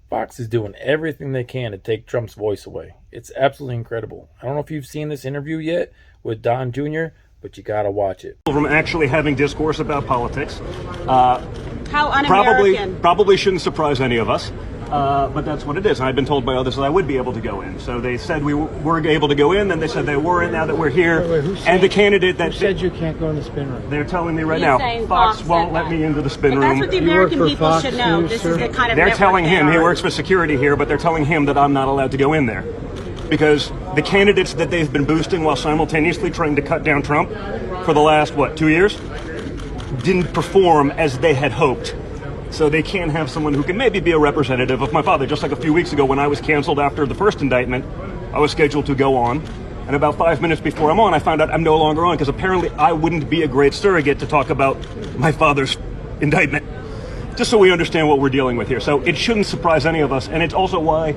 Fox is doing everything they can to take Trump's voice away. It's absolutely incredible. I don't know if you've seen this interview yet with Don Jr., but you gotta watch it. From actually having discourse about politics. How un-American. Probably shouldn't surprise any of us. But that's what it is. And I've been told by others that I would be able to go in. So they said we were able to go in, then they said they weren't. Now that we're here, and the candidate that said you can't go in the spin room. They're telling me right now, Fox won't let me into the spin room. That's what the American people should know. This is the kind of they're telling him, he works for security here, but they're telling him that I'm not allowed to go in there because the candidates that they've been boosting while simultaneously trying to cut down Trump for the last 2 years didn't perform as they had hoped. So they can't have someone who can maybe be a representative of my father. Just like a few weeks ago when I was canceled after the first indictment, I was scheduled to go on. And about 5 minutes before I'm on, I found out I'm no longer on because apparently I wouldn't be a great surrogate to talk about my father's indictment. Just so we understand what we're dealing with here. So it shouldn't surprise any of us. And it's also why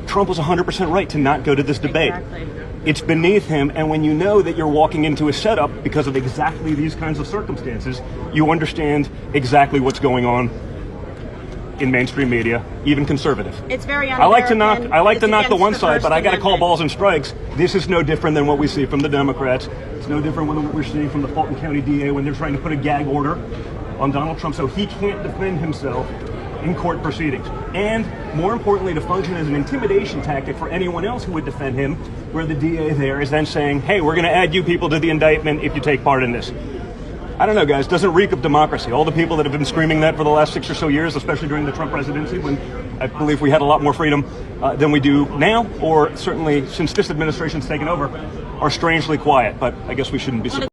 Trump was 100% right to not go to this debate. Exactly. It's beneath him, and when you know that you're walking into a setup because of exactly these kinds of circumstances, you understand exactly what's going on in mainstream media, even conservative. It's very I like to un-American. knock the one It's side, against but I got to call Amendment. balls and strikes. This is no different than what we see from the Democrats. It's no different than what we're seeing from the Fulton County DA when they're trying to put a gag order on Donald Trump so he can't defend himself in court proceedings. And more importantly, to function as an intimidation tactic for anyone else who would defend him, where the DA there is then saying, hey, we're going to add you people to the indictment if you take part in this. I don't know, guys. Doesn't reek of democracy. All the people that have been screaming that for the last 6 or so years, especially during the Trump presidency, when I believe we had a lot more freedom than we do now, or certainly since this administration's taken over, are strangely quiet. But I guess we shouldn't be surprised.